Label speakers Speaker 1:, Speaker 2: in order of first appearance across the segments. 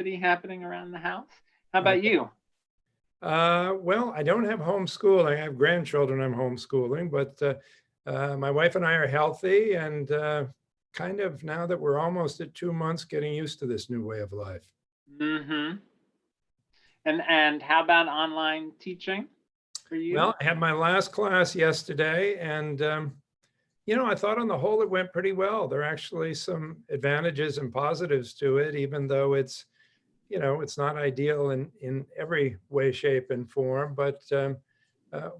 Speaker 1: activity happening around the house. How about you?
Speaker 2: Well, I don't have homeschooling. I have grandchildren I'm homeschooling, but my wife and I are healthy and kind of now that we're almost at 2 months, getting used to this new way of life.
Speaker 1: Mm-hmm. And how about online teaching for you?
Speaker 2: Well, I had my last class yesterday and I thought on the whole it went pretty well. There are actually some advantages and positives to it, even though it's not ideal in every way, shape, and form, but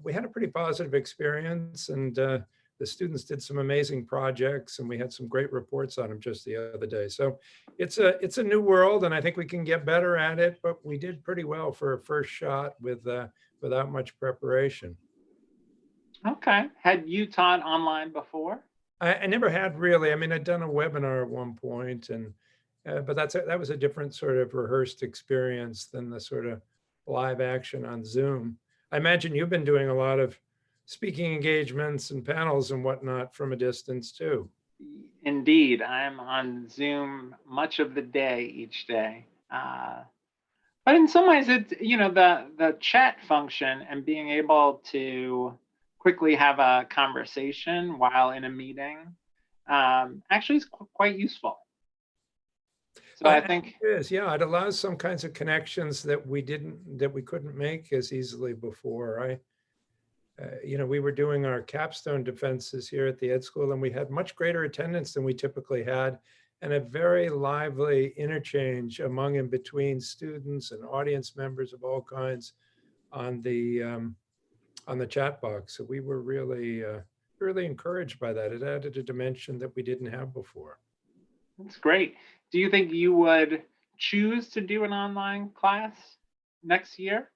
Speaker 2: we had a pretty positive experience, and the students did some amazing projects, and we had some great reports on them just the other day. So it's a new world, and I think we can get better at it, but we did pretty well for a first shot without much preparation.
Speaker 1: Okay. Had you taught online before?
Speaker 2: I never had really. I mean, I'd done a webinar at one point, and but that was a different sort of rehearsed experience than the sort of live action on Zoom. I imagine you've been doing a lot of speaking engagements and panels and whatnot from a distance too.
Speaker 1: Indeed, I'm on Zoom much of the day each day. But in some ways, it's, the chat function and being able to quickly have a conversation while in a meeting actually is quite useful. So I think
Speaker 2: it is, yeah, it allows some kinds of connections that we couldn't make as easily before. We were doing our capstone defenses here at the Ed School, and we had much greater attendance than we typically had, and a very lively interchange among and between students and audience members of all kinds on the chat box. So we were really encouraged by that. It added a dimension that we didn't have before.
Speaker 1: that's great. Do you think you would choose to do an online class next year?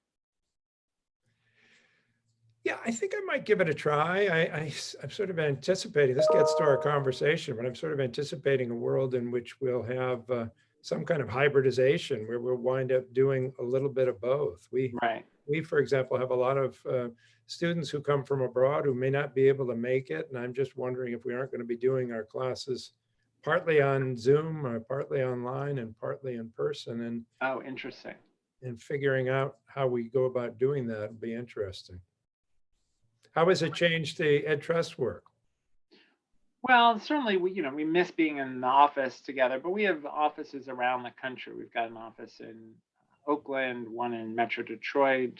Speaker 2: Yeah, I think I might give it a try. I'm sort of anticipating, this gets to our conversation, but I'm sort of anticipating a world in which we'll have some kind of hybridization where we'll wind up doing a little bit of both.
Speaker 1: Right.
Speaker 2: We, for example, have a lot of students who come from abroad who may not be able to make it. And I'm just wondering if we aren't going to be doing our classes partly on Zoom or partly online and partly in person. And
Speaker 1: oh, interesting.
Speaker 2: And figuring out how we go about doing that would be interesting. How has it changed the Ed Trust work?
Speaker 1: Well, certainly we miss being in the office together, but we have offices around the country. We've got an office in Oakland, one in Metro Detroit,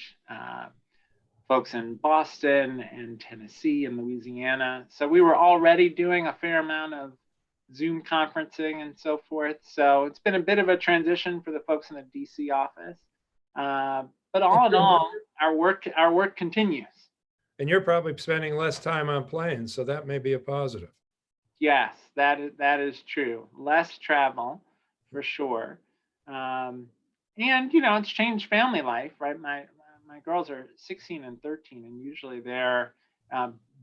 Speaker 1: folks in Boston and Tennessee and Louisiana. So we were already doing a fair amount of Zoom conferencing and so forth. So it's been a bit of a transition for the folks in the DC office. But all in all, our work continues.
Speaker 2: And you're probably spending less time on planes, so that may be a positive.
Speaker 1: Yes, that is true. Less travel, for sure. And it's changed family life, right? My girls are 16 and 13, and usually they're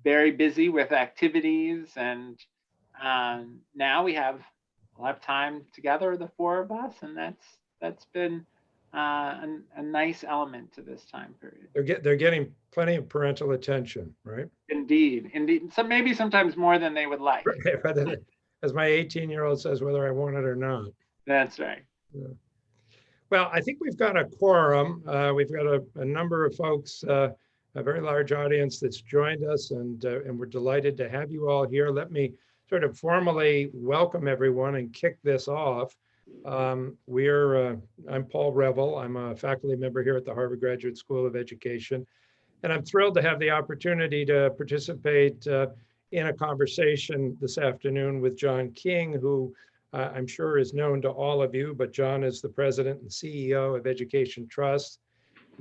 Speaker 1: very busy with activities. And now we'll have time together, the four of us, and that's been a nice element to this time period.
Speaker 2: They're getting plenty of parental attention, right?
Speaker 1: Indeed. So maybe sometimes more than they would like.
Speaker 2: Right. As my 18-year-old says, whether I want it or not.
Speaker 1: That's right.
Speaker 2: Yeah. Well, I think we've got a quorum. We've got a number of folks, a very large audience that's joined us, and we're delighted to have you all here. Let me sort of formally welcome everyone and kick this off. I'm Paul Reville. I'm a faculty member here at the Harvard Graduate School of Education, and I'm thrilled to have the opportunity to participate in a conversation this afternoon with John King, who I'm sure is known to all of you, but John is the president and CEO of Education Trust.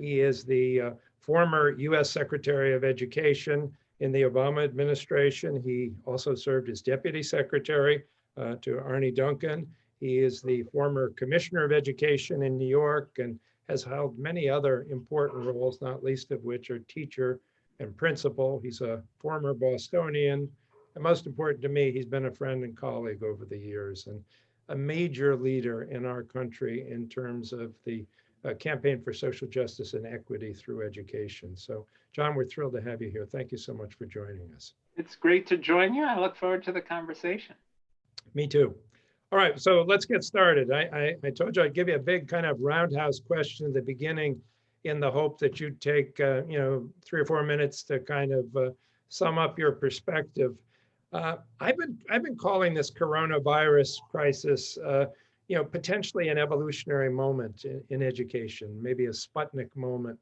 Speaker 2: He is the former U.S. Secretary of Education in the Obama administration. He also served as deputy secretary to Arne Duncan. He is the former commissioner of education in New York and has held many other important roles, not least of which are teacher and principal. He's a former Bostonian. And most important to me, he's been a friend and colleague over the years and a major leader in our country in terms of the campaign for social justice and equity through education. So, John, we're thrilled to have you here. Thank you so much for joining us.
Speaker 1: It's great to join you. I look forward to the conversation.
Speaker 2: Me too. All right, so let's get started. I told you I'd give you a big kind of roundhouse question at the beginning in the hope that you'd take, 3 or 4 minutes to kind of sum up your perspective. I've been calling this coronavirus crisis, potentially an evolutionary moment in education, maybe a Sputnik moment,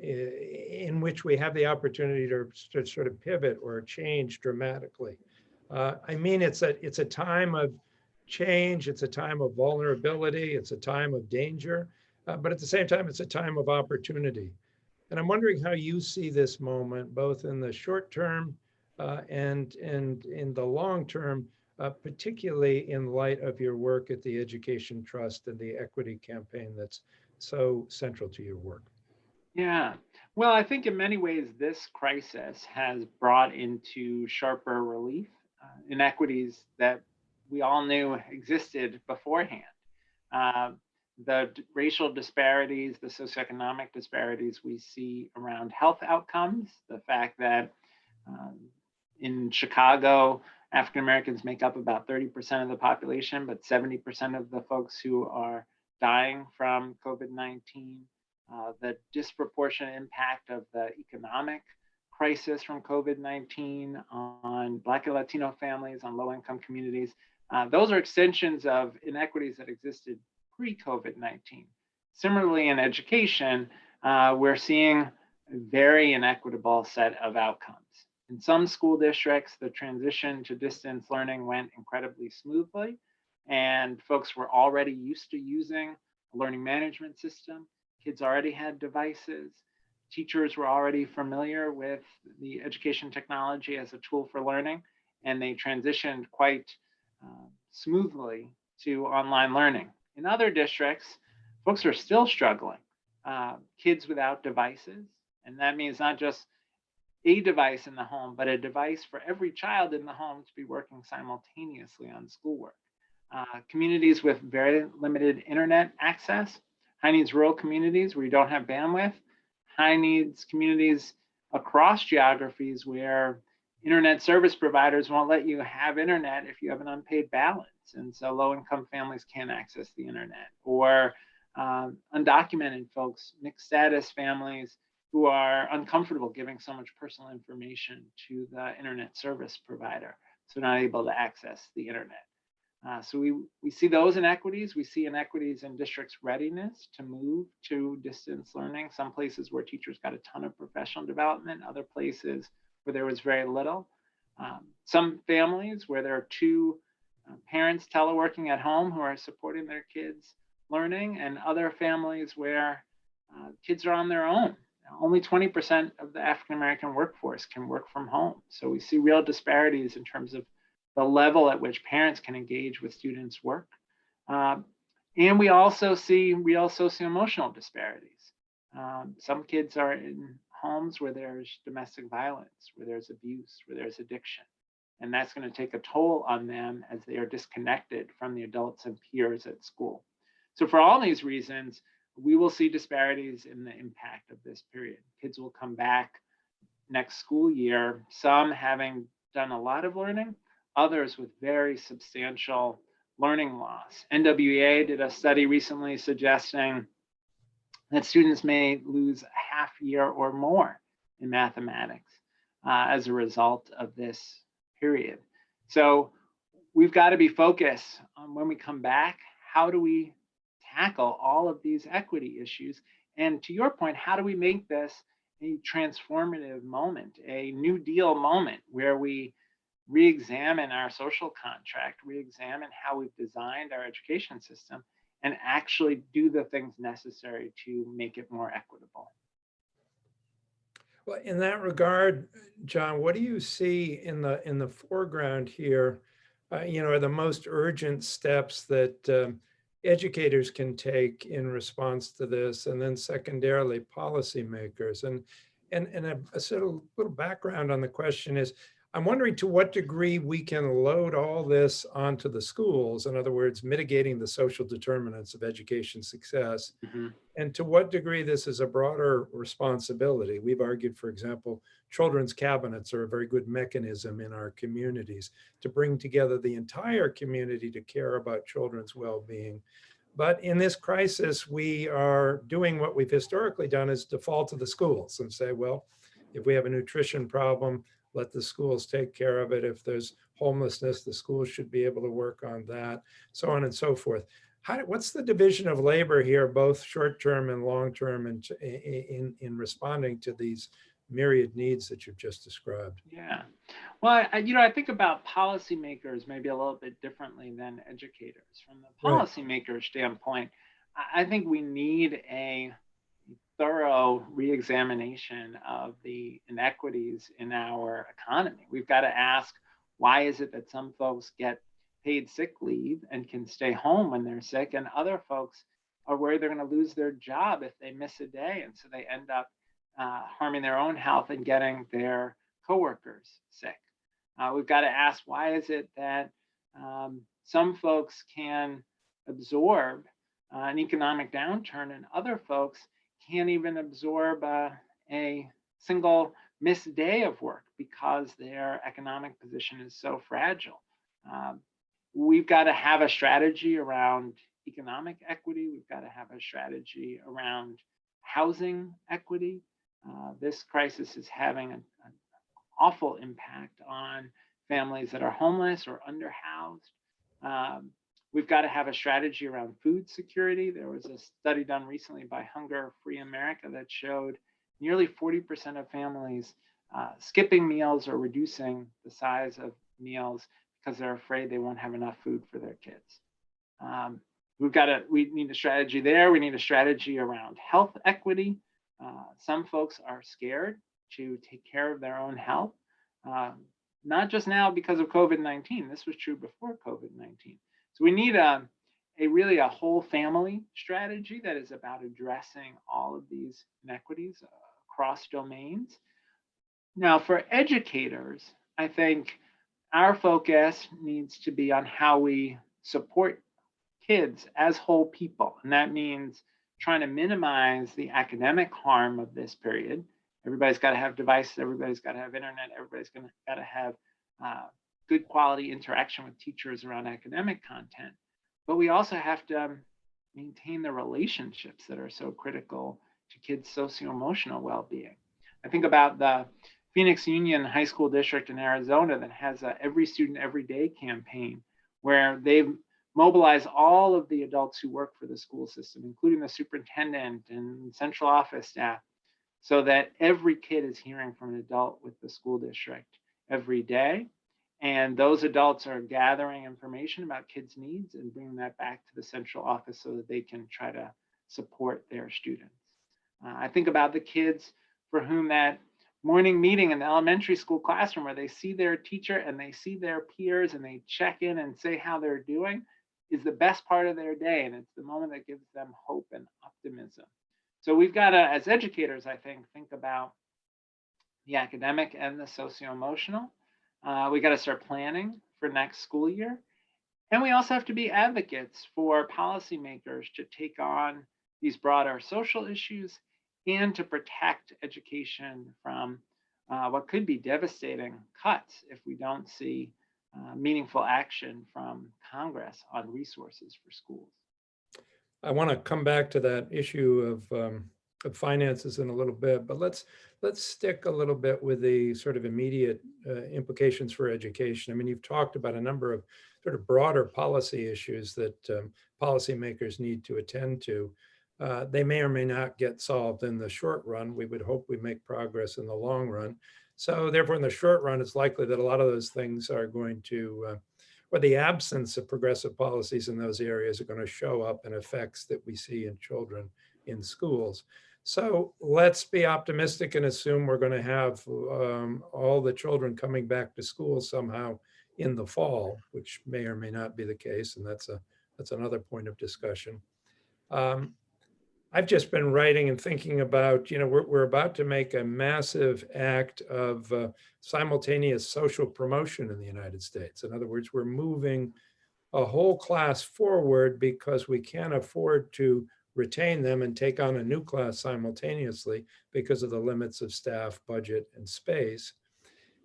Speaker 2: in which we have the opportunity to sort of pivot or change dramatically. I mean, it's a time of change, it's a time of vulnerability, it's a time of danger, but at the same time, it's a time of opportunity. And I'm wondering how you see this moment, both in the short term and in the long term, particularly in light of your work at the Education Trust and the equity campaign that's so central to your work.
Speaker 1: Yeah. Well, I think in many ways, this crisis has brought into sharper relief inequities that we all knew existed beforehand. Uh, the racial disparities, the socioeconomic disparities we see around health outcomes, the fact that um, in Chicago, African Americans make up about 30% of the population, but 70% of the folks who are dying from COVID-19, the disproportionate impact of the economic crisis from COVID-19 on Black and Latino families, on low-income communities. Those are extensions of inequities that existed pre-COVID-19. Similarly, in education, we're seeing a very inequitable set of outcomes. In some school districts, the transition to distance learning went incredibly smoothly, and folks were already used to using a learning management system. Kids already had devices. Teachers were already familiar with the education technology as a tool for learning, and they transitioned quite smoothly to online learning. In other districts, folks are still struggling. Kids without devices, and that means not just a device in the home, but a device for every child in the home to be working simultaneously on schoolwork. Communities with very limited internet access, high needs rural communities where you don't have bandwidth, high needs communities across geographies where internet service providers won't let you have internet if you have an unpaid balance. And so low income families can't access the internet, or undocumented folks, mixed status families who are uncomfortable giving so much personal information to the internet service provider, so not able to access the internet. So we see those inequities. We see inequities in districts' readiness to move to distance learning. Some places where teachers got a ton of professional development, other places where there was very little. Some families where there are two parents teleworking at home who are supporting their kids' learning, and other families where kids are on their own. Only 20% of the African American workforce can work from home. So we see real disparities in terms of the level at which parents can engage with students' work. And we also see real socio-emotional disparities. Some kids are in homes where there's domestic violence, where there's abuse, where there's addiction. And that's going to take a toll on them as they are disconnected from the adults and peers at school. So for all these reasons, we will see disparities in the impact of this period. Kids will come back next school year, some having done a lot of learning, others with very substantial learning loss. NWEA did a study recently suggesting that students may lose a half year or more in mathematics as a result of this period. So we've got to be focused on, when we come back, how do we tackle all of these equity issues? And to your point, how do we make this a transformative moment, a New Deal moment, where we re-examine our social contract, re-examine how we've designed our education system, and actually do the things necessary to make it more equitable?
Speaker 2: Well, in that regard, John, what do you see in the foreground here? Are the most urgent steps that educators can take in response to this, and then secondarily policymakers? And a sort of little background on the question is, I'm wondering to what degree we can load all this onto the schools. In other words, mitigating the social determinants of education success,
Speaker 1: Mhm.
Speaker 2: and to what degree this is a broader responsibility. We've argued, for example, children's cabinets are a very good mechanism in our communities to bring together the entire community to care about children's well-being. But in this crisis, we are doing what we've historically done, is default to the schools and say, well, if we have a nutrition problem, let the schools take care of it. If there's homelessness, the schools should be able to work on that, so on and so forth. What's the division of labor here, both short-term and long-term, in responding to these myriad needs that you've just described?
Speaker 1: Yeah. Well, I think about policymakers maybe a little bit differently than educators. From the
Speaker 2: Right.
Speaker 1: policymaker standpoint, I think we need a thorough reexamination of the inequities in our economy. We've got to ask, why is it that some folks get paid sick leave and can stay home when they're sick, and other folks are worried they're going to lose their job if they miss a day, and so they end up harming their own health and getting their coworkers sick. We've got to ask, why is it that some folks can absorb an economic downturn and other folks can't even absorb a single missed day of work because their economic position is so fragile. Um, we've got to have a strategy around economic equity. We've got to have a strategy around housing equity. This crisis is having an awful impact on families that are homeless or underhoused. Um, we've got to have a strategy around food security. There was a study done recently by Hunger Free America that showed nearly 40% of families skipping meals or reducing the size of meals because they're afraid they won't have enough food for their kids. We need a strategy there. We need a strategy around health equity. Some folks are scared to take care of their own health, not just now because of COVID-19. This was true before COVID-19. So we need really a whole family strategy that is about addressing all of these inequities across domains. Now, for educators, I think our focus needs to be on how we support kids as whole people. And that means trying to minimize the academic harm of this period. Everybody's got to have devices, everybody's got to have internet, everybody's got to have good quality interaction with teachers around academic content. But we also have to maintain the relationships that are so critical to kids' socio-emotional well-being. I think about the Phoenix Union High School District in Arizona that has a Every Student Every Day campaign where they've mobilized all of the adults who work for the school system, including the superintendent and central office staff, so that every kid is hearing from an adult with the school district every day. And those adults are gathering information about kids' needs and bringing that back to the central office so that they can try to support their students. I think about the kids for whom that morning meeting in the elementary school classroom where they see their teacher and they see their peers and they check in and say how they're doing is the best part of their day. And it's the moment that gives them hope and optimism. So we've got to, as educators, I think about the academic and the socio-emotional. We got to start planning for next school year. And we also have to be advocates for policymakers to take on these broader social issues and to protect education from what could be devastating cuts if we don't see meaningful action from Congress on resources for schools.
Speaker 2: I want to come back to that issue of finances in a little bit, but let's stick a little bit with the sort of immediate implications for education. I mean, you've talked about a number of sort of broader policy issues that policymakers need to attend to. They may or may not get solved in the short run. We would hope we make progress in the long run. So therefore, in the short run, it's likely that a lot of those things are going to or the absence of progressive policies in those areas are going to show up in effects that we see in children in schools. So let's be optimistic and assume we're going to have all the children coming back to school somehow in the fall, which may or may not be the case, and that's another point of discussion. I've just been writing and thinking about, we're about to make a massive act of simultaneous social promotion in the United States. In other words, we're moving a whole class forward because we can't afford to retain them and take on a new class simultaneously because of the limits of staff, budget, and space.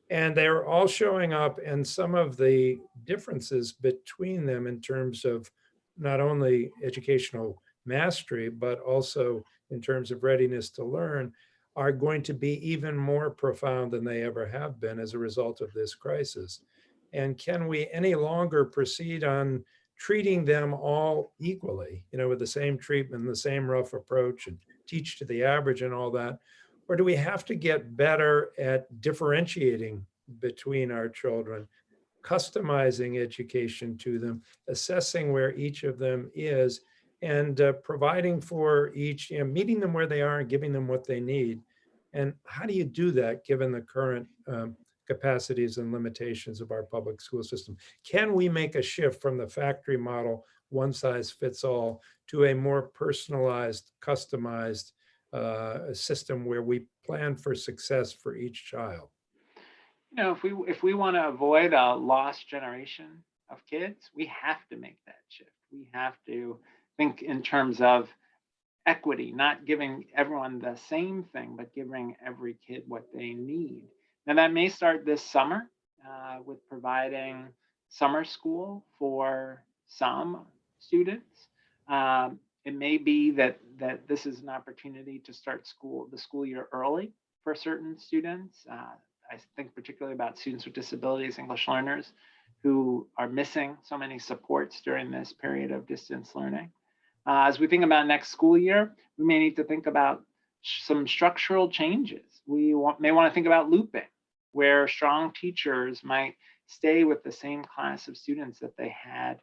Speaker 2: And they're all showing up, and some of the differences between them in terms of not only educational mastery, but also in terms of readiness to learn, are going to be even more profound than they ever have been as a result of this crisis. And can we any longer proceed on treating them all equally, with the same treatment, the same rough approach, and teach to the average and all that? Or do we have to get better at differentiating between our children, customizing education to them, assessing where each of them is, and providing for each, meeting them where they are and giving them what they need? And how do you do that given the current capacities and limitations of our public school system? Can we make a shift from the factory model, one size fits all, to a more personalized, customized system where we plan for success for each child?
Speaker 1: If we want to avoid a lost generation of kids, we have to make that shift. We have to think in terms of equity, not giving everyone the same thing, but giving every kid what they need. Now, that may start this summer with providing summer school for some students. It may be that this is an opportunity to start the school year early for certain students. I think particularly about students with disabilities, English learners, who are missing so many supports during this period of distance learning. As we think about next school year, we may need to think about some structural changes. We may want to think about looping, where strong teachers might stay with the same class of students that they had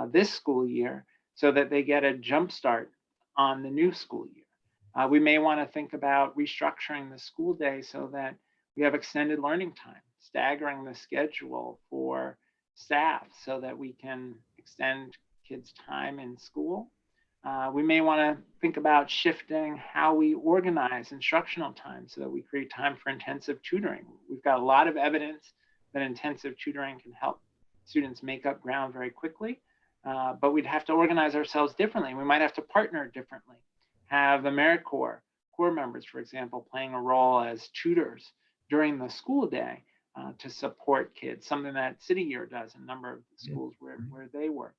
Speaker 1: this school year so that they get a jump start on the new school year. We may want to think about restructuring the school day so that we have extended learning time, staggering the schedule for staff so that we can extend kids' time in school. We may want to think about shifting how we organize instructional time so that we create time for intensive tutoring. We've got a lot of evidence that intensive tutoring can help students make up ground very quickly, but we'd have to organize ourselves differently. We might have to partner differently, have AmeriCorps core members, for example, playing a role as tutors during the school day to support kids, something that City Year does in a number of schools where they work.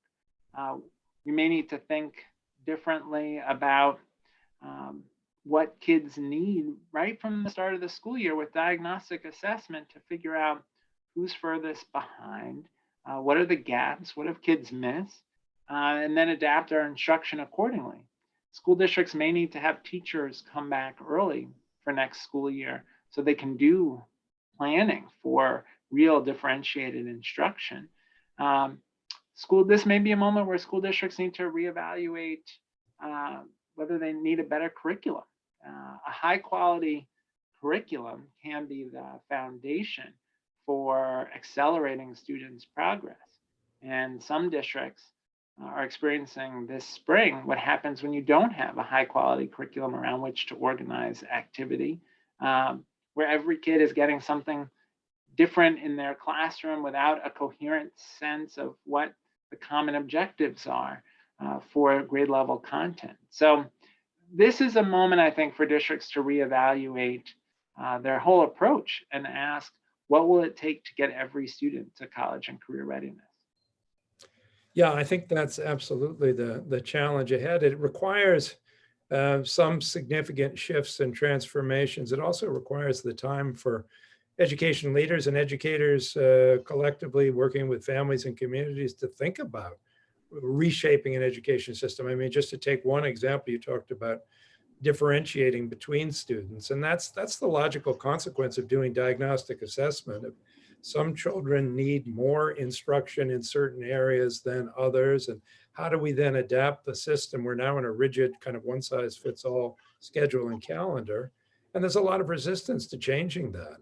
Speaker 1: We may need to think differently about what kids need right from the start of the school year with diagnostic assessment to figure out who's furthest behind, what are the gaps, what have kids missed, and then adapt our instruction accordingly. School districts may need to have teachers come back early for next school year so they can do planning for real differentiated instruction. This may be a moment where school districts need to reevaluate whether they need a better curriculum. A high quality curriculum can be the foundation for accelerating students' progress. And some districts are experiencing this spring what happens when you don't have a high quality curriculum around which to organize activity, where every kid is getting something different in their classroom without a coherent sense of what the common objectives are for grade level content. So this is a moment, I think, for districts to reevaluate their whole approach and ask, what will it take to get every student to college and career readiness?
Speaker 2: Yeah, I think that's absolutely the challenge ahead. It requires some significant shifts and transformations. It also requires the time for education leaders and educators collectively working with families and communities to think about reshaping an education system. I mean, just to take one example, you talked about differentiating between students, and that's the logical consequence of doing diagnostic assessment. Some children need more instruction in certain areas than others, and how do we then adapt the system? We're now in a rigid kind of one size fits all schedule and calendar, and there's a lot of resistance to changing that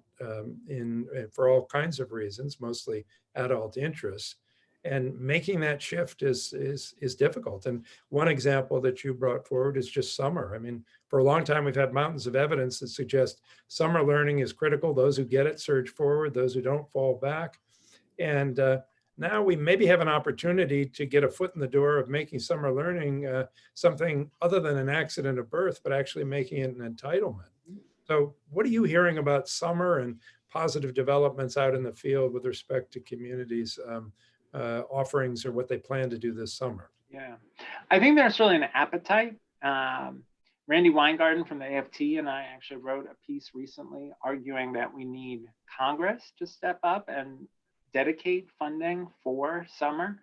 Speaker 2: for all kinds of reasons, mostly adult interests. And making that shift is difficult. And one example that you brought forward is just summer. I mean, for a long time, we've had mountains of evidence that suggest summer learning is critical. Those who get it surge forward, those who don't fall back. And now we maybe have an opportunity to get a foot in the door of making summer learning something other than an accident of birth, but actually making it an entitlement. So what are you hearing about summer and positive developments out in the field with respect to communities' offerings or what they plan to do this summer?
Speaker 1: Yeah, I think there's really an appetite. Randy Weingarten from the AFT and I actually wrote a piece recently arguing that we need Congress to step up and dedicate funding for summer,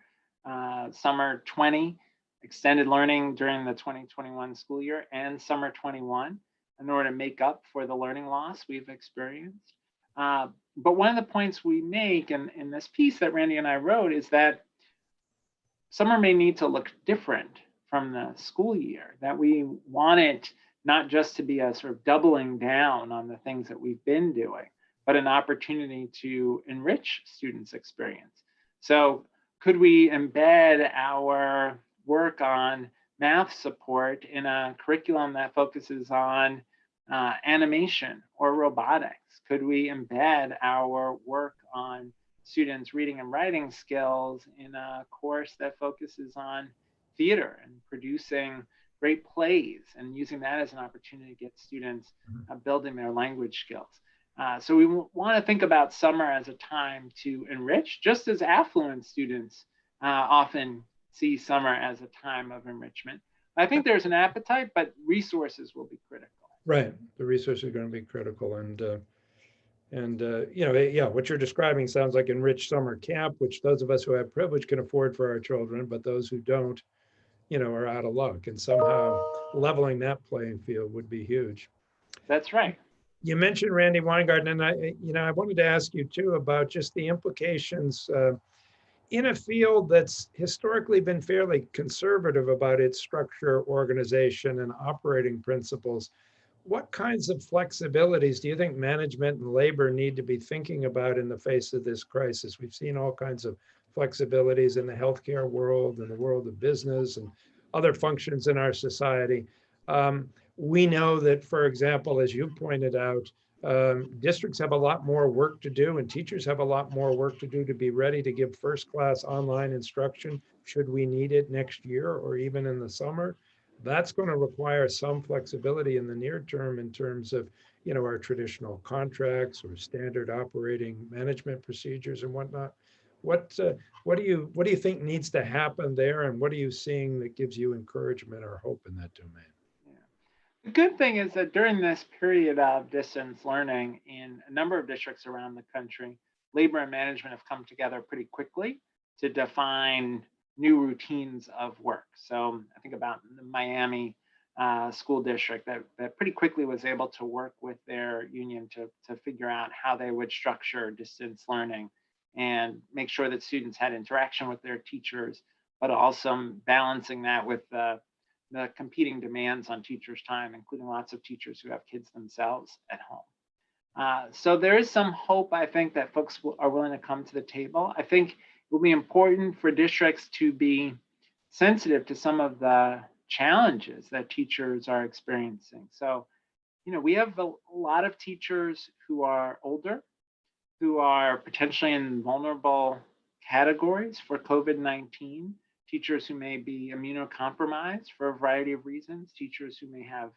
Speaker 1: summer 20, extended learning during the 2021 school year, and summer 21 in order to make up for the learning loss we've experienced. But one of the points we make in this piece that Randy and I wrote is that summer may need to look different from the school year, that we want it not just to be a sort of doubling down on the things that we've been doing, but an opportunity to enrich students' experience. So could we embed our work on math support in a curriculum that focuses on animation or robotics? Could we embed our work on students' reading and writing skills in a course that focuses on theater and producing great plays and using that as an opportunity to get students building their language skills? So we want to think about summer as a time to enrich, just as affluent students often see summer as a time of enrichment. I think there's an appetite, but resources will be critical.
Speaker 2: Right, the resources are going to be critical, and you know, yeah, what you're describing sounds like enriched summer camp, which those of us who have privilege can afford for our children, but those who don't, you know, are out of luck. And somehow leveling that playing field would be huge.
Speaker 1: That's right.
Speaker 2: You mentioned Randy Weingarten, and I wanted to ask you too about just the implications in a field that's historically been fairly conservative about its structure, organization, and operating principles. What kinds of flexibilities do you think management and labor need to be thinking about in the face of this crisis? We've seen all kinds of flexibilities in the healthcare world and the world of business and other functions in our society. We know that, for example, as you pointed out, districts have a lot more work to do and teachers have a lot more work to do to be ready to give first-class online instruction should we need it next year or even in the summer. That's going to require some flexibility in the near term in terms of, you know, our traditional contracts or standard operating management procedures and whatnot. What do you think needs to happen there, and what are you seeing that gives you encouragement or hope in that domain?
Speaker 1: The good thing is that during this period of distance learning in a number of districts around the country, labor and management have come together pretty quickly to define new routines of work. So I think about the Miami school district that pretty quickly was able to work with their union to figure out how they would structure distance learning and make sure that students had interaction with their teachers, but also balancing that with the competing demands on teachers' time, including lots of teachers who have kids themselves at home. So there is some hope, I think, that folks are willing to come to the table. I think it will be important for districts to be sensitive to some of the challenges that teachers are experiencing. So, you know, we have a lot of teachers who are older, who are potentially in vulnerable categories for COVID-19, teachers who may be immunocompromised for a variety of reasons, teachers who may have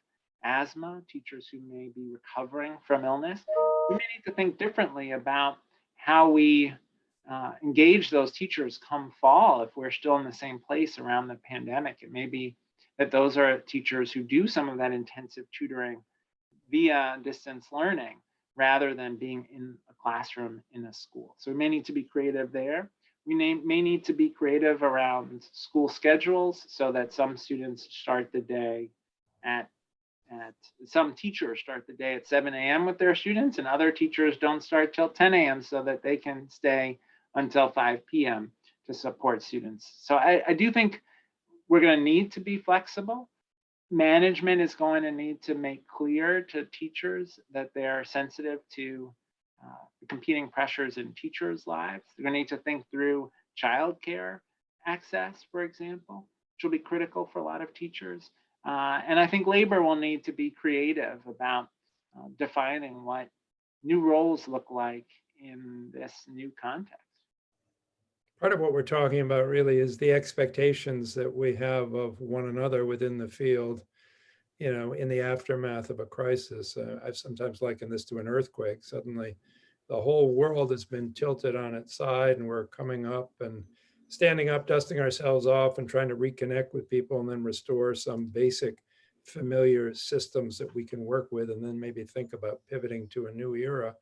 Speaker 1: asthma, teachers who may be recovering from illness. We may need to think differently about how we engage those teachers come fall if we're still in the same place around the pandemic. It may be that those are teachers who do some of that intensive tutoring via distance learning rather than being in a classroom in a school. So we may need to be creative there. We may need to be creative around school schedules so that some students start the day at some teachers start the day at 7 a.m. with their students, and other teachers don't start till 10 a.m. so that they can stay until 5 p.m. to support students. So I do think we're going to need to be flexible. Management is going to need to make clear to teachers that they're sensitive to the competing pressures in teachers' lives. They're going to need to think through childcare access, for example, which will be critical for a lot of teachers. And I think labor will need to be creative about defining what new roles look like in this new context.
Speaker 2: Part of what we're talking about really is the expectations that we have of one another within the field, in the aftermath of a crisis. I've sometimes likened this to an earthquake. Suddenly, the whole world has been tilted on its side, and we're coming up and standing up, dusting ourselves off, and trying to reconnect with people, and then restore some basic familiar systems that we can work with, and then maybe think about pivoting to a new era.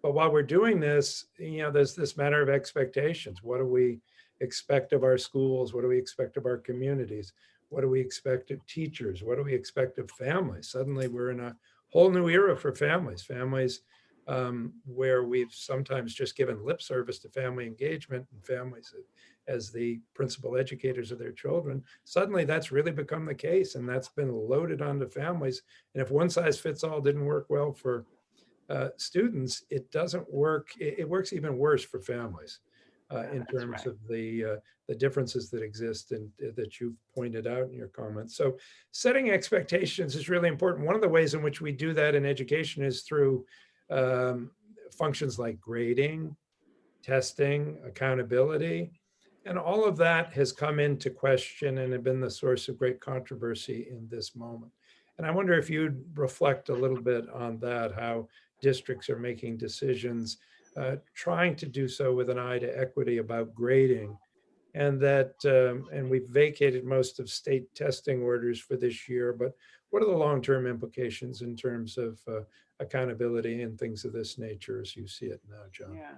Speaker 2: But while we're doing this, there's this matter of expectations. What do we expect of our schools? What do we expect of our communities? What do we expect of teachers? What do we expect of families? Suddenly we're in a whole new era for families, where we've sometimes just given lip service to family engagement, and families as the principal educators of their children. Suddenly that's really become the case, and that's been loaded onto families. And if one size fits all didn't work well for students, it doesn't work. It works even worse for families in terms of the differences that exist and that you've pointed out in your comments. So setting expectations is really important. One of the ways in which we do that in education is through functions like grading, testing, accountability. And all of that has come into question and have been the source of great controversy in this moment. And I wonder if you'd reflect a little bit on that, how districts are making decisions, trying to do so with an eye to equity about grading. And and we've vacated most of state testing orders for this year, but what are the long-term implications in terms of accountability and things of this nature as you see it now, John?
Speaker 1: Yeah.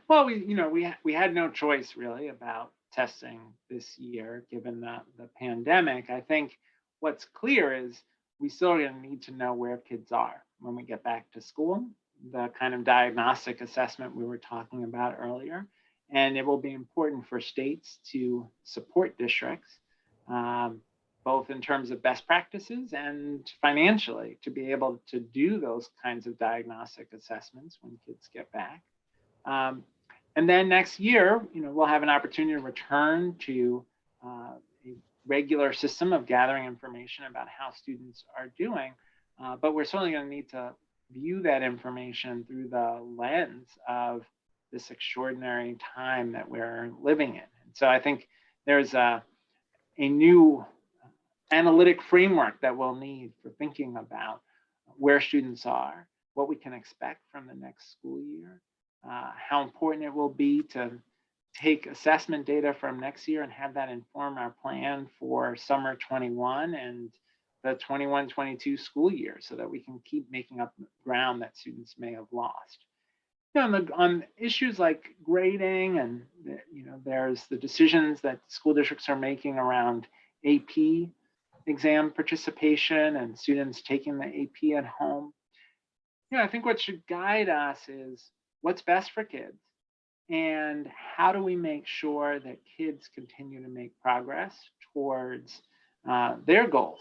Speaker 1: Well, we had no choice really about testing this year, given the pandemic. I think what's clear is we still are going to need to know where kids are when we get back to school, the kind of diagnostic assessment we were talking about earlier. And it will be important for states to support districts, both in terms of best practices and financially, to be able to do those kinds of diagnostic assessments when kids get back. And then next year, we'll have an opportunity to return to a regular system of gathering information about how students are doing. But we're certainly going to need to view that information through the lens of this extraordinary time that we're living in. And so I think there's a new analytic framework that we'll need for thinking about where students are, what we can expect from the next school year, how important it will be to take assessment data from next year and have that inform our plan for summer 21 and the 21-22 school year, so that we can keep making up ground that students may have lost. On issues like grading, and there's the decisions that school districts are making around AP exam participation and students taking the AP at home. I think what should guide us is what's best for kids, and how do we make sure that kids continue to make progress towards their goals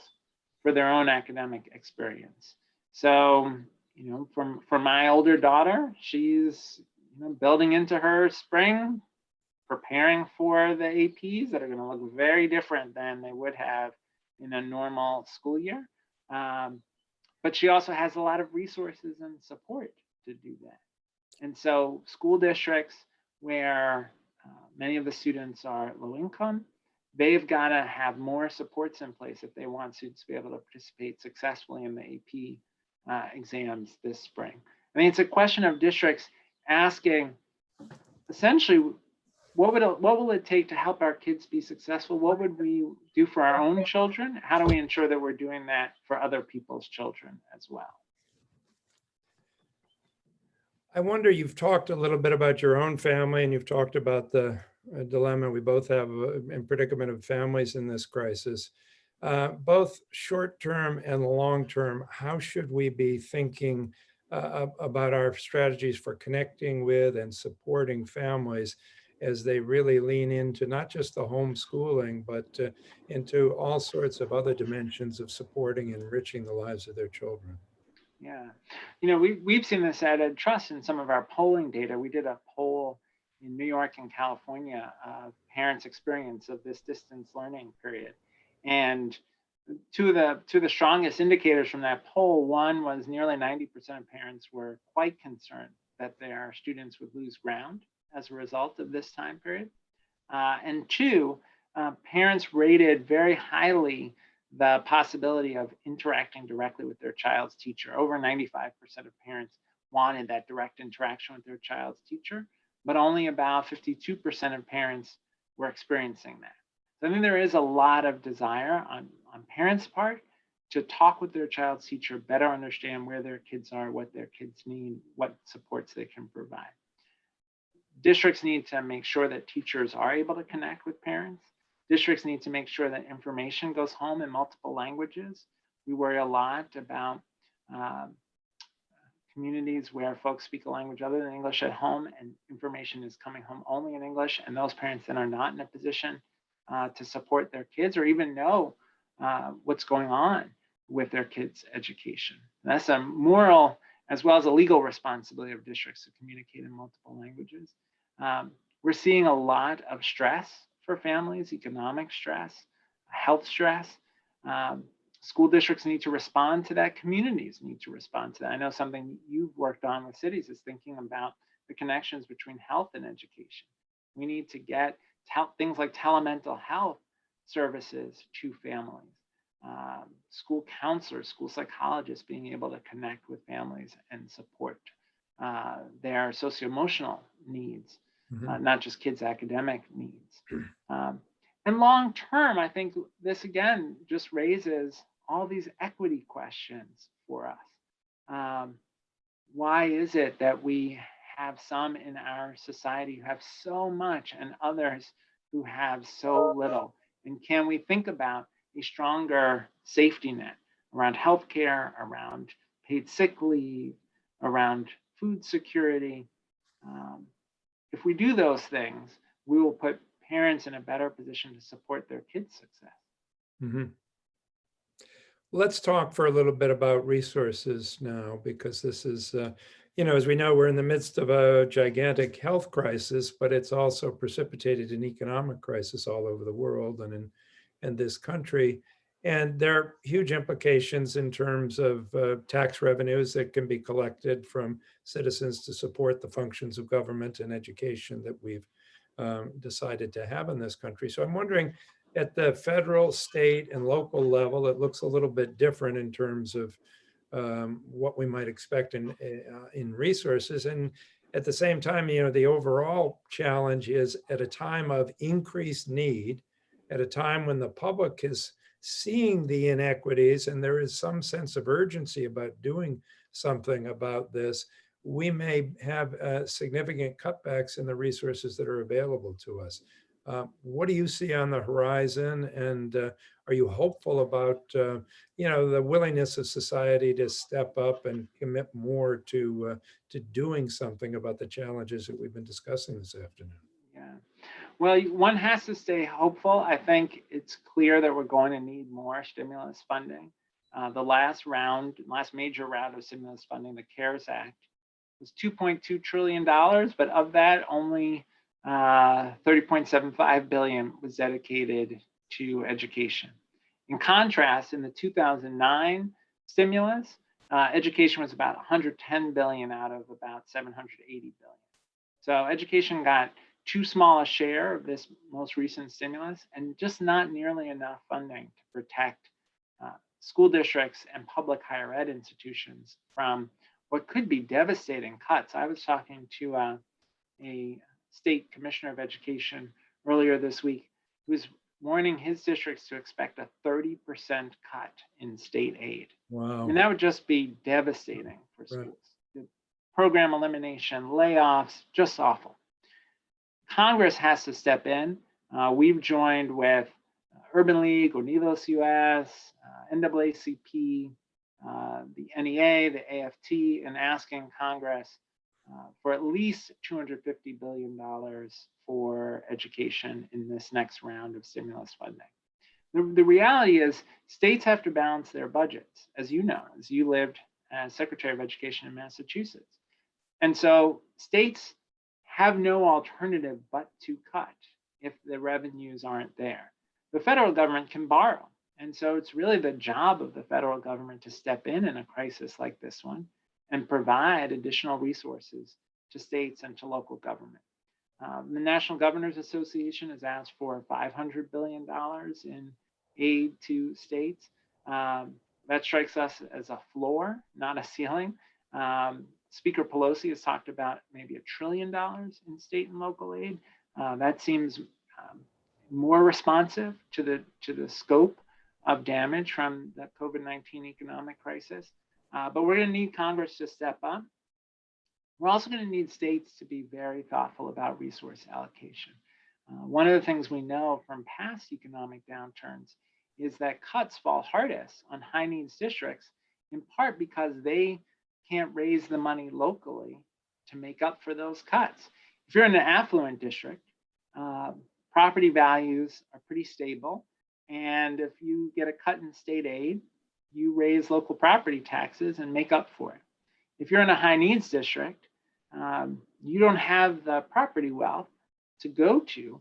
Speaker 1: for their own academic experience. So, for my older daughter, she's building into her spring, preparing for the APs that are going to look very different than they would have in a normal school year. But she also has a lot of resources and support to do that. And so school districts where many of the students are low income, they've got to have more supports in place if they want students to be able to participate successfully in the AP exams this spring. I mean, it's a question of districts asking, essentially, what will it take to help our kids be successful? What would we do for our own children? How do we ensure that we're doing that for other people's children as well?
Speaker 2: I wonder, you've talked a little bit about your own family, and you've talked about the dilemma we both have in predicament of families in this crisis. Both short-term and long-term, how should we be thinking about our strategies for connecting with and supporting families as they really lean into not just the homeschooling, but into all sorts of other dimensions of supporting and enriching the lives of their children?
Speaker 1: Yeah, we've seen this at Ed Trust in some of our polling data. We did a poll in New York and California, parents' experience of this distance learning period. And two of the strongest indicators from that poll, one was nearly 90% of parents were quite concerned that their students would lose ground as a result of this time period. And two, parents rated very highly the possibility of interacting directly with their child's teacher. Over 95% of parents wanted that direct interaction with their child's teacher, but only about 52% of parents were experiencing that. So I think there is a lot of desire on parents' part to talk with their child's teacher, better understand where their kids are, what their kids need, what supports they can provide. Districts need to make sure that teachers are able to connect with parents. Districts need to make sure that information goes home in multiple languages. We worry a lot about communities where folks speak a language other than English at home and information is coming home only in English, and those parents then are not in a position to support their kids or even know what's going on with their kids' education. And that's a moral as well as a legal responsibility of districts to communicate in multiple languages. We're seeing a lot of stress for families, economic stress, health stress. School districts need to respond to that. Communities need to respond to that. I know something you've worked on with cities is thinking about the connections between health and education. We need to get things like telemental health services to families. School counselors, school psychologists being able to connect with families and support their socio-emotional needs, not just kids' academic needs. And long term, I think this again just raises all these equity questions for us. Why is it that we have some in our society who have so much and others who have so little? And can we think about a stronger safety net around healthcare, around paid sick leave, around food security? If we do those things, we will put parents in a better position to support their kids' success.
Speaker 2: Mm-hmm. Let's talk for a little bit about resources now, because this is, as we know, we're in the midst of a gigantic health crisis, but it's also precipitated an economic crisis all over the world and in this country. And there are huge implications in terms of tax revenues that can be collected from citizens to support the functions of government and education that we've decided to have in this country. So I'm wondering, at the federal, state, and local level, it looks a little bit different in terms of what we might expect in resources. And at the same time, the overall challenge is at a time of increased need, at a time when the public is seeing the inequities and there is some sense of urgency about doing something about this, we may have significant cutbacks in the resources that are available to us. What do you see on the horizon? And are you hopeful about, the willingness of society to step up and commit more to doing something about the challenges that we've been discussing this afternoon?
Speaker 1: Yeah. Well, one has to stay hopeful. I think it's clear that we're going to need more stimulus funding. The last major round of stimulus funding, the CARES Act, was $2.2 trillion, but of that, only 30.75 billion was dedicated to education. In contrast, in the 2009 stimulus, education was about 110 billion out of about 780 billion. So education got too small a share of this most recent stimulus and just not nearly enough funding to protect school districts and public higher ed institutions from what could be devastating cuts. I was talking to a state commissioner of education earlier this week who was warning his districts to expect a 30% cut in state aid.
Speaker 2: Wow.
Speaker 1: And that would just be devastating for schools. Right. Program elimination, layoffs, just awful. Congress has to step in. We've joined with Urban League, Unidos US, NAACP, the NEA, the AFT, in asking Congress for at least $250 billion for education in this next round of stimulus funding. The reality is states have to balance their budgets, as you know, as you lived as Secretary of Education in Massachusetts. And so states have no alternative but to cut if the revenues aren't there. The federal government can borrow. And so it's really the job of the federal government to step in a crisis like this one and provide additional resources to states and to local government. The National Governors Association has asked for $500 billion in aid to states. That strikes us as a floor, not a ceiling. Speaker Pelosi has talked about maybe $1 trillion in state and local aid. That seems more responsive to the scope of damage from the COVID-19 economic crisis. But we're going to need Congress to step up. We're also going to need states to be very thoughtful about resource allocation. One of the things we know from past economic downturns is that cuts fall hardest on high needs districts, in part because they can't raise the money locally to make up for those cuts. If you're in an affluent district, property values are pretty stable. And if you get a cut in state aid, you raise local property taxes and make up for it. If you're in a high needs district, you don't have the property wealth to go to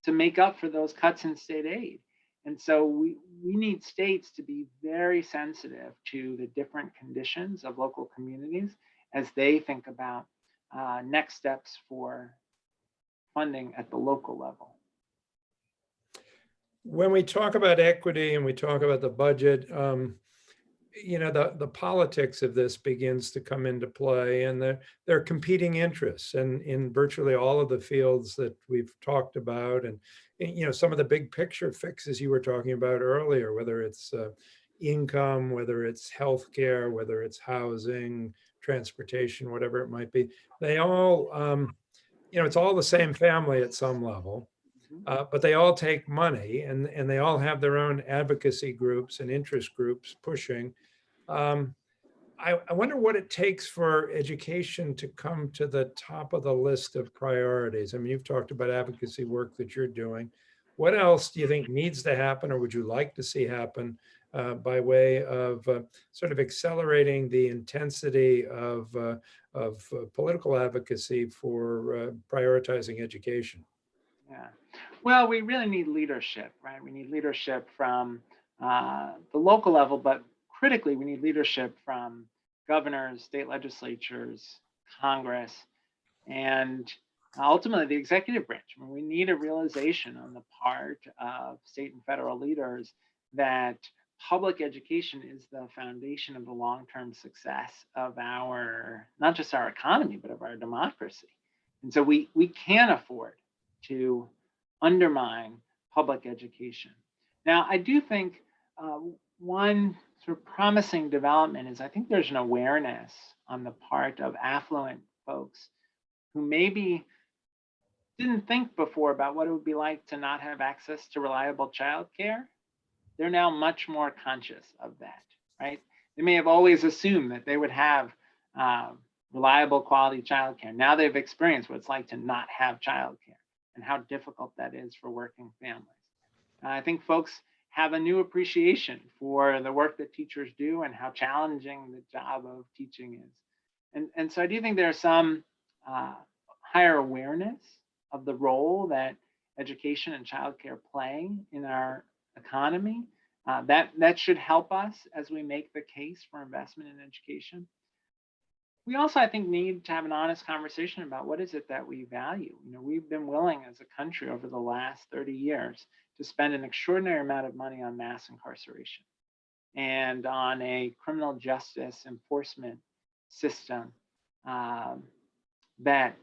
Speaker 1: make up for those cuts in state aid. And so we need states to be very sensitive to the different conditions of local communities as they think about next steps for funding at the local level.
Speaker 2: When we talk about equity and we talk about the budget, you know, the politics of this begins to come into play, and there are competing interests and in virtually all of the fields that we've talked about. And, you know, some of the big picture fixes you were talking about earlier, whether it's income, whether it's healthcare, whether it's housing, transportation, whatever it might be, they all, you know, it's all the same family at some level. But they all take money, and they all have their own advocacy groups and interest groups pushing. I wonder what it takes for education to come to the top of the list of priorities. I mean, you've talked about advocacy work that you're doing. What else do you think needs to happen, or would you like to see happen by way of sort of accelerating the intensity of political advocacy for prioritizing education?
Speaker 1: Yeah. Well, we really need leadership, right? We need leadership from the local level, but critically, we need leadership from governors, state legislatures, Congress, and ultimately the executive branch. I mean, we need a realization on the part of state and federal leaders that public education is the foundation of the long-term success of our, not just our economy, but of our democracy. And so we can't afford to undermine public education. Now, I do think one sort of promising development is I think there's an awareness on the part of affluent folks who maybe didn't think before about what it would be like to not have access to reliable childcare. They're now much more conscious of that, right? They may have always assumed that they would have reliable quality childcare. Now they've experienced what it's like to not have childcare and how difficult that is for working families. I think folks have a new appreciation for the work that teachers do and how challenging the job of teaching is. And so I do think there's some higher awareness of the role that education and childcare play in our economy. That should help us as we make the case for investment in education. We also, I think, need to have an honest conversation about what is it that we value. You know, we've been willing as a country over the last 30 years to spend an extraordinary amount of money on mass incarceration and on a criminal justice enforcement system that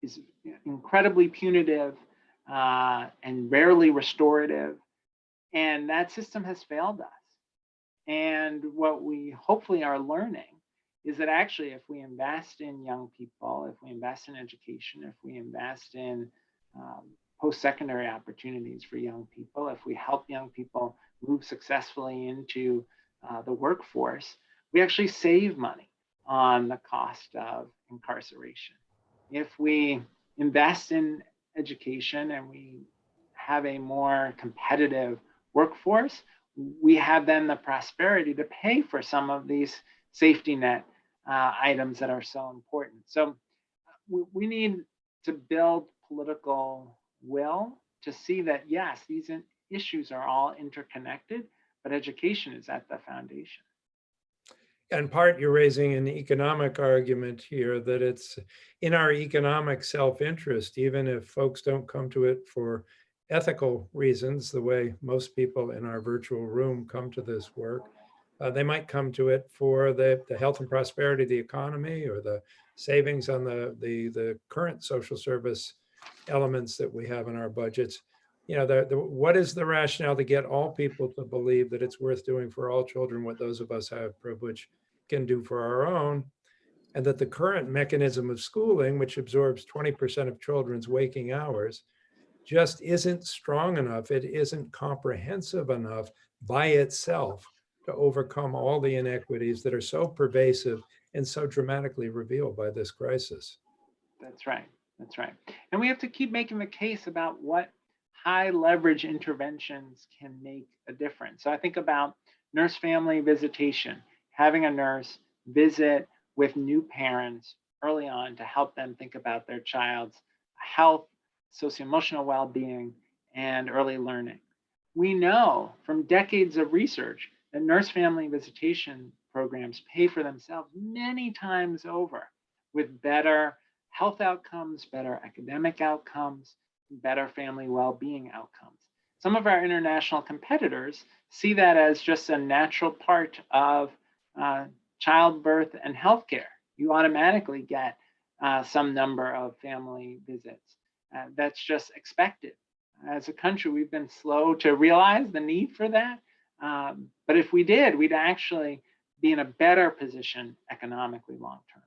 Speaker 1: is incredibly punitive and rarely restorative. And that system has failed us. And what we hopefully are learning is that actually, if we invest in young people, if we invest in education, if we invest in post-secondary opportunities for young people, if we help young people move successfully into the workforce, we actually save money on the cost of incarceration. If we invest in education and we have a more competitive workforce, we have then the prosperity to pay for some of these safety net items that are so important. So we need to build political will to see that, yes, these issues are all interconnected, but education is at the foundation.
Speaker 2: In part, you're raising an economic argument here that it's in our economic self-interest, even if folks don't come to it for ethical reasons, the way most people in our virtual room come to this work. They might come to it for the health and prosperity of the economy or the savings on the current social service elements that we have in our budgets. You know, what is the rationale to get all people to believe that it's worth doing for all children what those of us have privilege can do for our own, and that the current mechanism of schooling, which absorbs 20% of children's waking hours, just isn't strong enough. It isn't comprehensive enough by itself to overcome all the inequities that are so pervasive and so dramatically revealed by this crisis.
Speaker 1: That's right. That's right. And we have to keep making the case about what high leverage interventions can make a difference. So I think about nurse family visitation, having a nurse visit with new parents early on to help them think about their child's health, socio-emotional well-being, and early learning. We know from decades of research that nurse family visitation programs pay for themselves many times over with better health outcomes, better academic outcomes, better family well-being outcomes. Some of our international competitors see that as just a natural part of childbirth and healthcare. You automatically get some number of family visits. That's just expected. As a country, we've been slow to realize the need for that. But if we did, we'd actually be in a better position economically long-term.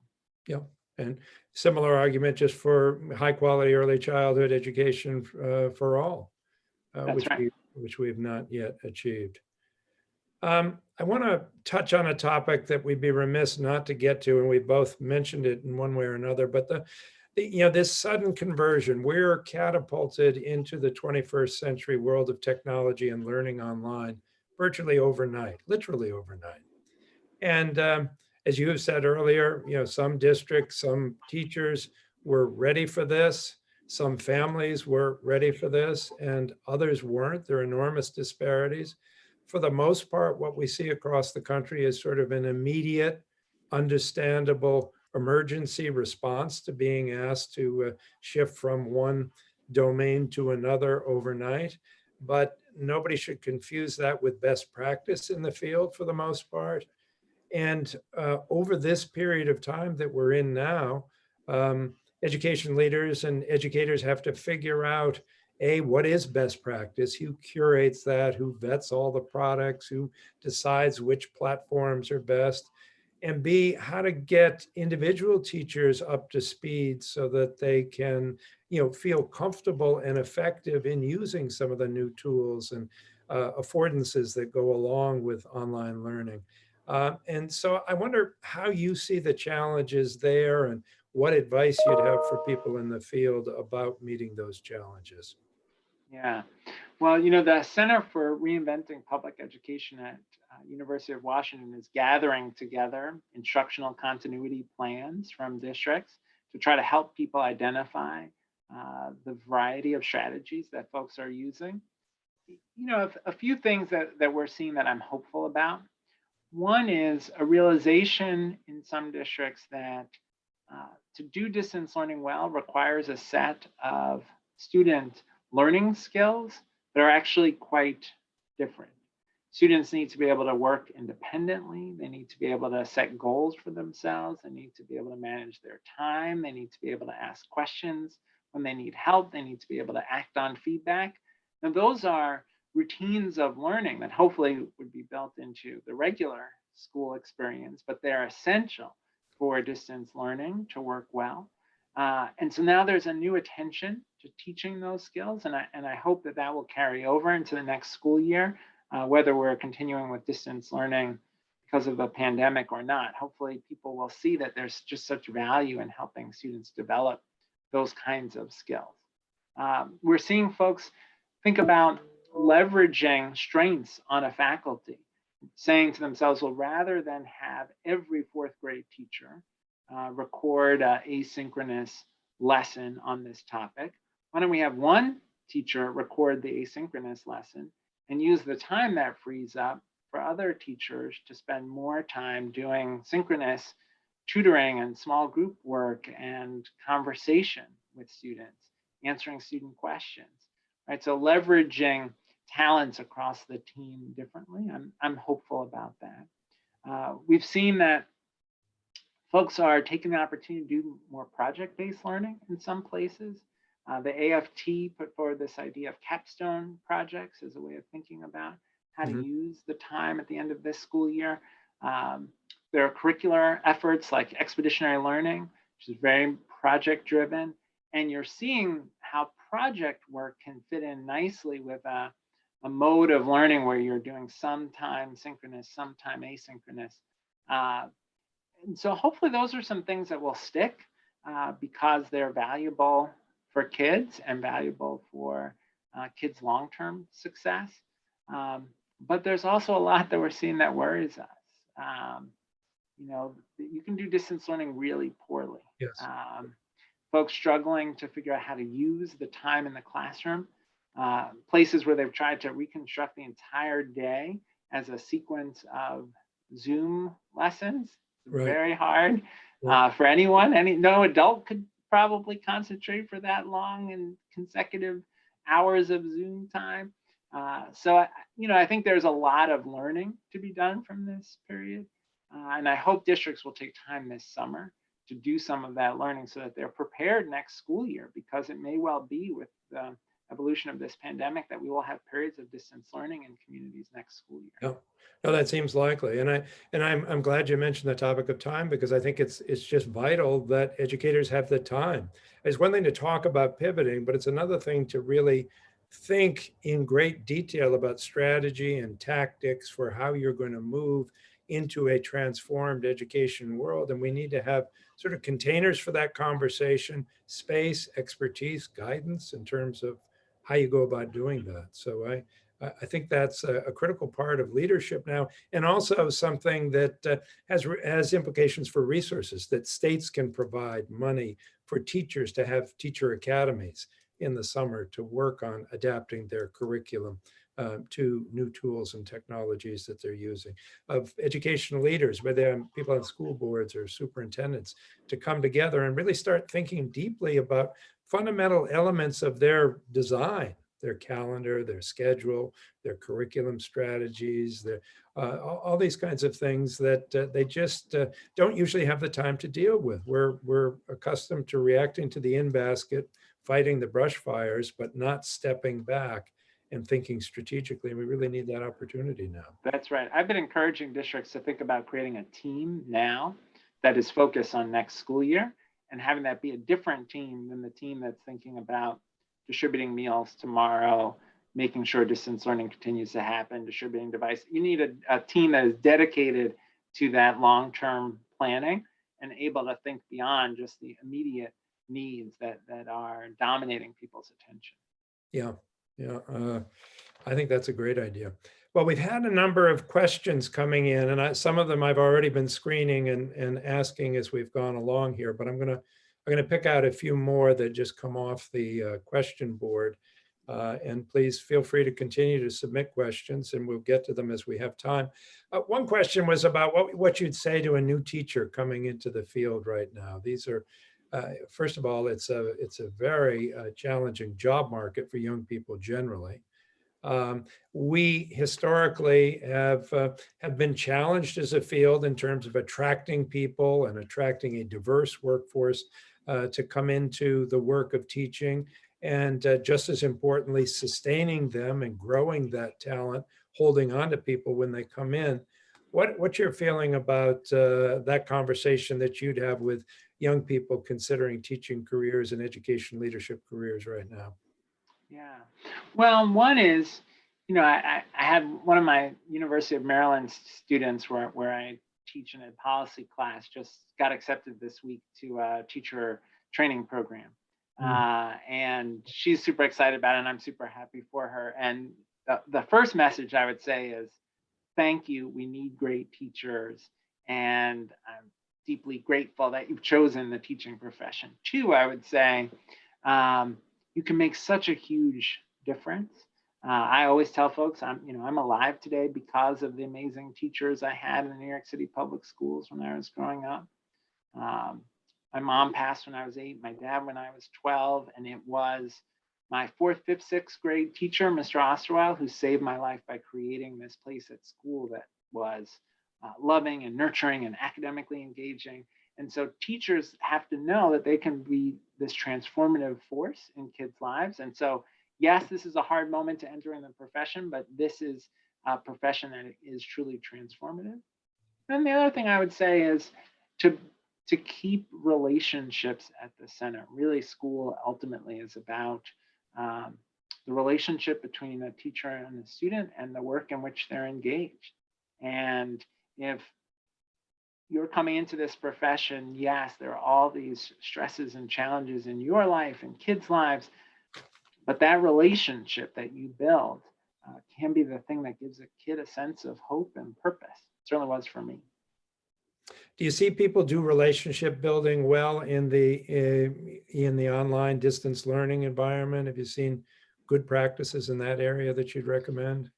Speaker 2: Yeah, and similar argument just for high quality early childhood education for all,
Speaker 1: That's right.
Speaker 2: which we have not yet achieved. I want to touch on a topic that we'd be remiss not to get to, and we both mentioned it in one way or another, but this sudden conversion, we're catapulted into the 21st century world of technology and learning online virtually overnight, literally overnight. And as you have said earlier, some districts, some teachers were ready for this. Some families were ready for this and others weren't. There are enormous disparities. For the most part, what we see across the country is sort of an immediate, understandable emergency response to being asked to shift from one domain to another overnight. But nobody should confuse that with best practice in the field for the most part. And over this period of time that we're in now, education leaders and educators have to figure out, A, what is best practice? Who curates that? Who vets all the products? Who decides which platforms are best? And B, how to get individual teachers up to speed so that they can, feel comfortable and effective in using some of the new tools and affordances that go along with online learning. And so I wonder how you see the challenges there and what advice you'd have for people in the field about meeting those challenges.
Speaker 1: Yeah. Well, the Center for Reinventing Public Education at University of Washington is gathering together instructional continuity plans from districts to try to help people identify the variety of strategies that folks are using. A few things that we're seeing that I'm hopeful about. One is a realization in some districts that to do distance learning well requires a set of student learning skills that are actually quite different. Students need to be able to work independently. They need to be able to set goals for themselves. They need to be able to manage their time. They need to be able to ask questions when they need help. They need to be able to act on feedback. Now, those are routines of learning that hopefully would be built into the regular school experience, but they're essential for distance learning to work well. And so now there's a new attention to teaching those skills, and I hope that will carry over into the next school year, whether we're continuing with distance learning because of the pandemic or not. Hopefully people will see that there's just such value in helping students develop those kinds of skills. We're seeing folks think about leveraging strengths on a faculty, saying to themselves, well, rather than have every fourth grade teacher record asynchronous lesson on this topic. Why don't we have one teacher record the asynchronous lesson and use the time that frees up for other teachers to spend more time doing synchronous tutoring and small group work and conversation with students, answering student questions, right? So leveraging talents across the team differently. I'm hopeful about that. We've seen that folks are taking the opportunity to do more project-based learning in some places. The AFT put forward this idea of capstone projects as a way of thinking about how to use the time at the end of this school year. There are curricular efforts like expeditionary learning, which is very project-driven, and you're seeing how project work can fit in nicely with a mode of learning where you're doing sometime synchronous, sometime asynchronous. And so hopefully those are some things that will stick because they're valuable for kids and valuable for kids' long-term success. But there's also a lot that we're seeing that worries us. You know, you can do distance learning really poorly.
Speaker 2: Yes.
Speaker 1: Folks struggling to figure out how to use the time in the classroom. Places where they've tried to reconstruct the entire day as a sequence of Zoom lessons. Right. Very hard for anyone. No adult could probably concentrate for that long and consecutive hours of Zoom time. So, you know, I think there's a lot of learning to be done from this period. And I hope districts will take time this summer to do some of that learning so that they're prepared next school year, because it may well be with the evolution of this pandemic that we will have periods of distance learning in communities next school year.
Speaker 2: Yeah. No, that seems likely. And I'm glad you mentioned the topic of time, because I think it's just vital that educators have the time. It's one thing to talk about pivoting, but it's another thing to really think in great detail about strategy and tactics for how you're going to move into a transformed education world. And we need to have sort of containers for that conversation, space, expertise, guidance in terms of how you go about doing that. So I think that's a critical part of leadership now, and also something that has implications for resources, that states can provide money for teachers to have teacher academies in the summer to work on adapting their curriculum to new tools and technologies that they're using, of educational leaders, whether they're people on school boards or superintendents, to come together and really start thinking deeply about fundamental elements of their design, their calendar, their schedule, their curriculum strategies, all these kinds of things that they just don't usually have the time to deal with. We're accustomed to reacting to the in-basket, fighting the brush fires, but not stepping back and thinking strategically. We really need that opportunity now.
Speaker 1: That's right. I've been encouraging districts to think about creating a team now that is focused on next school year, and having that be a different team than the team that's thinking about distributing meals tomorrow, making sure distance learning continues to happen, distributing devices. You need a team that is dedicated to that long-term planning and able to think beyond just the immediate needs that are dominating people's attention.
Speaker 2: Yeah, I think that's a great idea. Well, we've had a number of questions coming in, and some of them I've already been screening and asking as we've gone along here, but I'm gonna pick out a few more that just come off the question board. And please feel free to continue to submit questions, and we'll get to them as we have time. One question was about what you'd say to a new teacher coming into the field right now. These are, first of all, it's a very challenging job market for young people generally. We historically have been challenged as a field in terms of attracting people and attracting a diverse workforce to come into the work of teaching, and just as importantly, sustaining them and growing that talent, holding on to people when they come in. What's your feeling about that conversation that you'd have with young people considering teaching careers and education leadership careers right now?
Speaker 1: Yeah, well, one is, you know, I had one of my University of Maryland students where I teach in a policy class just got accepted this week to a teacher training program. And she's super excited about it, and I'm super happy for her. And the first message I would say is, thank you, we need great teachers. And deeply grateful that you've chosen the teaching profession. Two, I would say, you can make such a huge difference. I always tell folks I'm alive today because of the amazing teachers I had in the New York City public schools when I was growing up. Um, my mom passed when I was 8, my dad when I was 12, and it was my 4th, 5th, 6th grade teacher, Mr. Osterweill, who saved my life by creating this place at school that was loving and nurturing and academically engaging. And so teachers have to know that they can be this transformative force in kids' lives. And so, yes, this is a hard moment to enter in the profession, but this is a profession that is truly transformative. And the other thing I would say is to keep relationships at the center. Really, school ultimately is about um, the relationship between a teacher and a student and the work in which they're engaged. And if you're coming into this profession, yes, there are all these stresses and challenges in your life and kids' lives, but that relationship that you build can be the thing that gives a kid a sense of hope and purpose. It certainly was for me.
Speaker 2: Do you see people do relationship building well in the online distance learning environment? Have you seen good practices in that area that you'd recommend?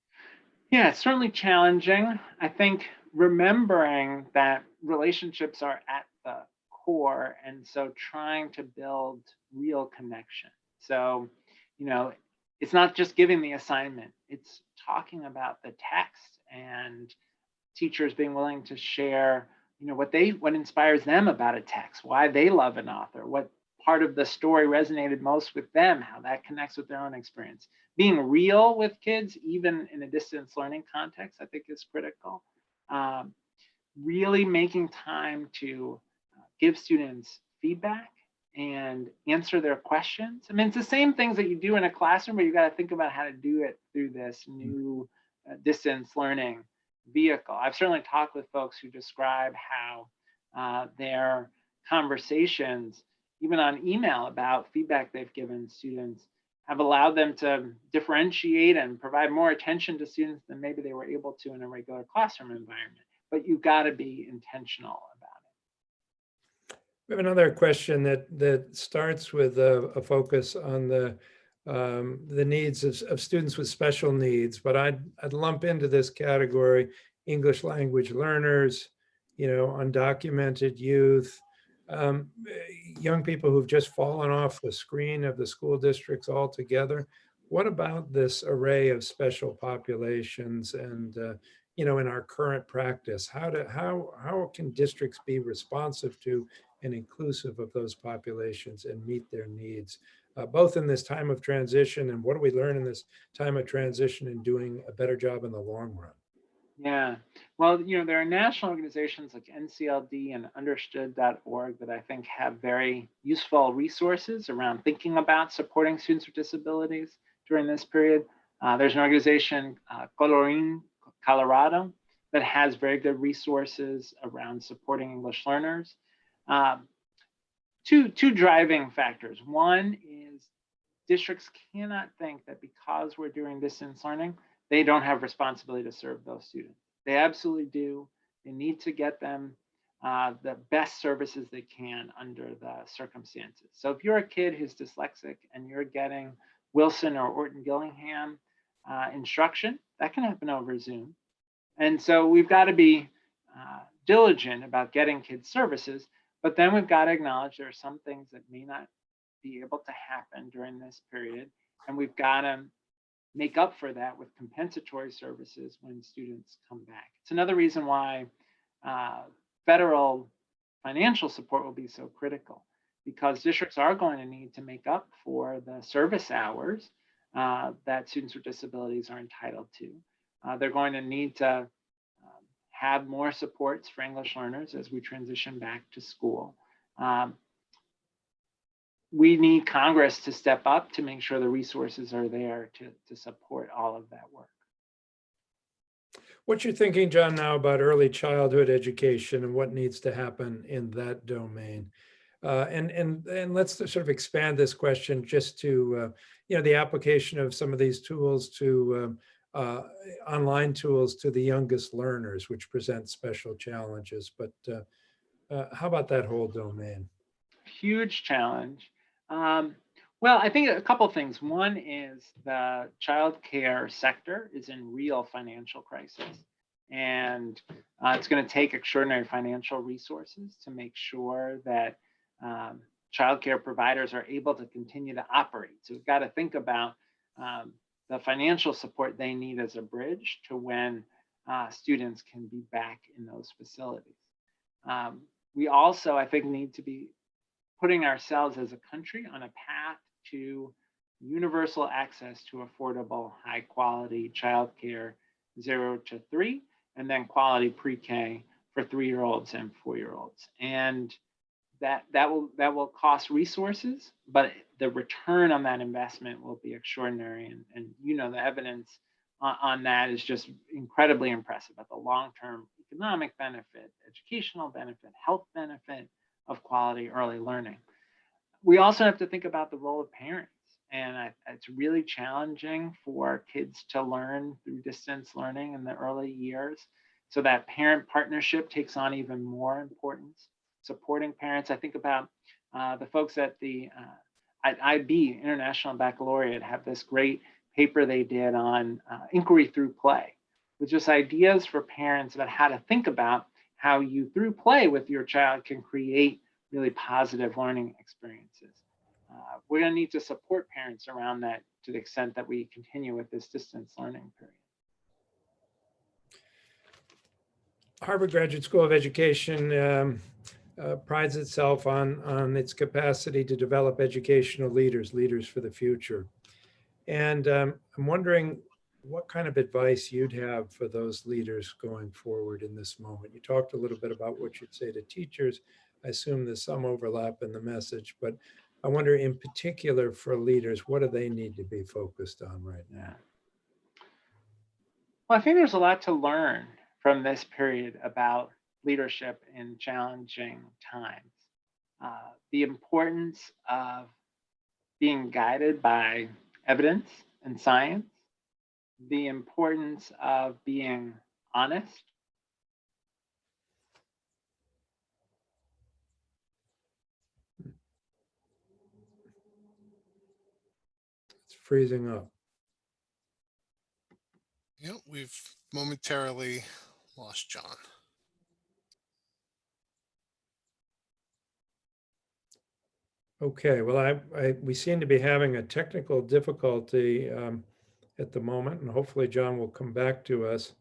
Speaker 1: Yeah, it's certainly challenging. I think remembering that relationships are at the core, and so trying to build real connection. So, you know, it's not just giving the assignment, it's talking about the text and teachers being willing to share, what inspires them about a text, why they love an author, what part of the story resonated most with them, how that connects with their own experience. Being real with kids, even in a distance learning context, I think is critical. Um, really making time to give students feedback and answer their questions. I mean, it's the same things that you do in a classroom, but you got to think about how to do it through this new distance learning vehicle. I've certainly talked with folks who describe how their conversations, even on email about feedback they've given students, have allowed them to differentiate and provide more attention to students than maybe they were able to in a regular classroom environment. But you've got to be intentional about it.
Speaker 2: We have another question that starts with a focus on the needs of students with special needs, but I'd lump into this category English language learners, undocumented youth, young people who've just fallen off the screen of the school districts altogether. What about this array of special populations and in our current practice, how can districts be responsive to and inclusive of those populations and meet their needs, both in this time of transition, and what do we learn in this time of transition in doing a better job in the long run?
Speaker 1: Yeah, well, there are national organizations like NCLD and understood.org that I think have very useful resources around thinking about supporting students with disabilities during this period. There's an organization, Colorín Colorado, that has very good resources around supporting English learners. Two driving factors. One is districts cannot think that because we're doing distance learning, they don't have responsibility to serve those students. They absolutely do. They need to get them the best services they can under the circumstances. So if you're a kid who's dyslexic and you're getting Wilson or Orton Gillingham instruction, that can happen over Zoom. And so we've got to be diligent about getting kids services, but then we've got to acknowledge there are some things that may not be able to happen during this period, and we've got to make up for that with compensatory services when students come back. It's another reason why federal financial support will be so critical, because districts are going to need to make up for the service hours that students with disabilities are entitled to. They're going to need to have more supports for English learners as we transition back to school. We need Congress to step up to make sure the resources are there to support all of that work.
Speaker 2: What you're thinking, John, now about early childhood education and what needs to happen in that domain. And let's sort of expand this question just to, the application of some of these tools to online tools to the youngest learners, which present special challenges. But How about that whole domain?
Speaker 1: Huge challenge. Well, I think a couple things. One is the child care sector is in real financial crisis, and it's going to take extraordinary financial resources to make sure that child care providers are able to continue to operate. So we've got to think about the financial support they need as a bridge to when students can be back in those facilities. We also, I think, need to be putting ourselves as a country on a path to universal access to affordable, high quality childcare 0 to 3, and then quality pre-K for 3-year-olds and 4-year-olds. And that will cost resources, but the return on that investment will be extraordinary. And the evidence on that is just incredibly impressive at the long-term economic benefit, educational benefit, health benefit of quality early learning. We also have to think about the role of parents. And it's really challenging for kids to learn through distance learning in the early years. So that parent partnership takes on even more importance. Supporting parents, I think about the folks at the IB, International Baccalaureate, have this great paper they did on inquiry through play, with just ideas for parents about how to think about how you, through play with your child, can create really positive learning experiences. We're going to need to support parents around that to the extent that we continue with this distance learning period.
Speaker 2: Harvard Graduate School of Education prides itself on its capacity to develop educational leaders for the future. And I'm wondering what kind of advice you'd have for those leaders going forward in this moment. You talked a little bit about what you'd say to teachers. I assume there's some overlap in the message, but I wonder in particular for leaders, what do they need to be focused on right now?
Speaker 1: Well, I think there's a lot to learn from this period about leadership in challenging times. The importance of being guided by evidence and science, the importance of being honest.
Speaker 2: It's freezing up.
Speaker 3: Yep, we've momentarily lost John.
Speaker 2: Okay, well, we seem to be having a technical difficulty at the moment, and hopefully John will come back to us.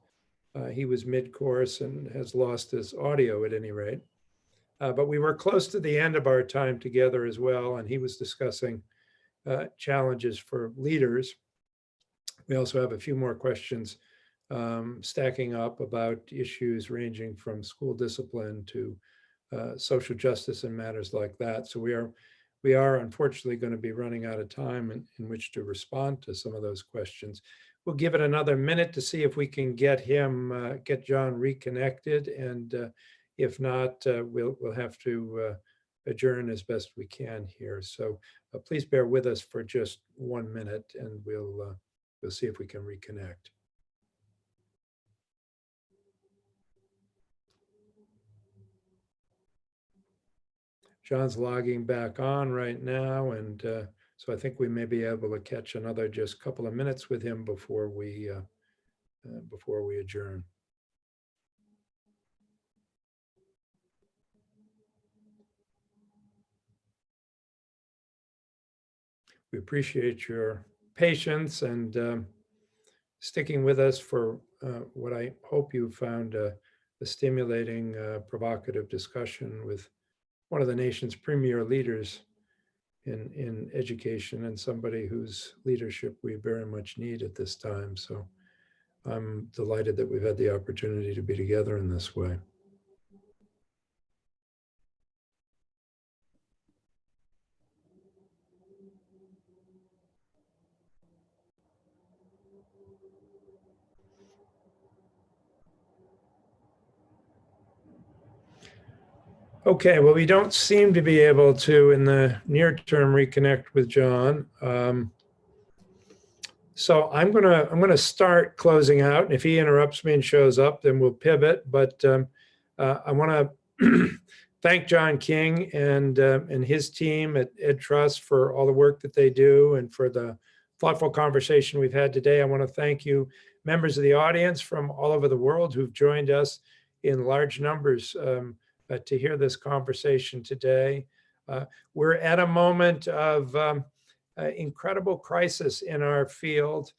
Speaker 2: He was mid-course and has lost his audio at any rate. But we were close to the end of our time together as well, and he was discussing challenges for leaders. We also have a few more questions stacking up about issues ranging from school discipline to social justice and matters like that. So we are unfortunately going to be running out of time in which to respond to some of those questions. We'll give it another minute to see if we can get John reconnected, and if not, we'll have to adjourn as best we can here. So please bear with us for just 1 minute, and we'll see if we can reconnect. John's logging back on right now, and so I think we may be able to catch another just couple of minutes with him before we adjourn. We appreciate your patience and sticking with us for what I hope you found a stimulating, provocative discussion with one of the nation's premier leaders in education, and somebody whose leadership we very much need at this time. So I'm delighted that we've had the opportunity to be together in this way. Okay, well, we don't seem to be able to, in the near term, reconnect with John. So I'm gonna start closing out, and if he interrupts me and shows up, then we'll pivot. But I want to thank John King and his team at Ed Trust for all the work that they do and for the thoughtful conversation we've had today. I want to thank you, members of the audience from all over the world who've joined us in large numbers to hear this conversation today. We're at a moment of incredible crisis in our field,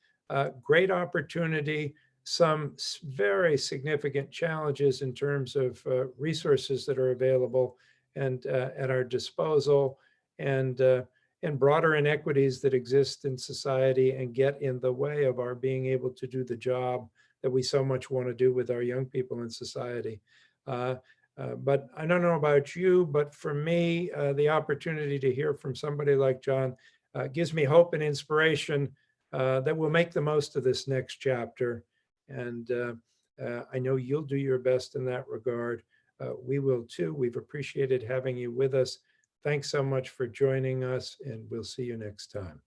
Speaker 2: great opportunity, some very significant challenges in terms of resources that are available and at our disposal, and broader inequities that exist in society and get in the way of our being able to do the job that we so much want to do with our young people in society. But I don't know about you, but for me, the opportunity to hear from somebody like John gives me hope and inspiration that we'll make the most of this next chapter. And I know you'll do your best in that regard. We will too. We've appreciated having you with us. Thanks so much for joining us, and we'll see you next time.